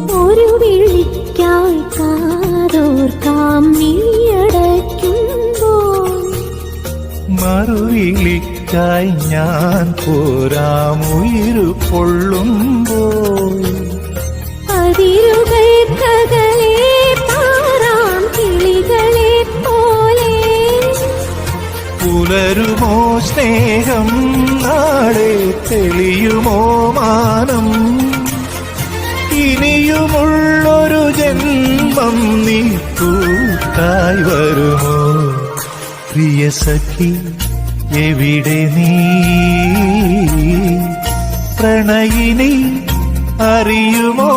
ഒരു വിളിക്കായി കാതോർക്കാം നീയടയ്ക്കുമ്പോൾ. മറുവിളിക്കായി ഞാൻ പോരാം ഉയിരു കൊള്ളുമ്പോൾ. അതിരുകൾക്കകലെ പാറാം കിളികളെ പോലെ. പുലരുമോ സ്നേഹം, നാളെ തെളിയുമോ മാനം. ഇനിയുമുള്ളൊരു ജന്മം നീ കൂട്ടായി വരുമോ? പ്രിയ സഖി എവിടെ നീ? പ്രണയിനി അറിയുമോ?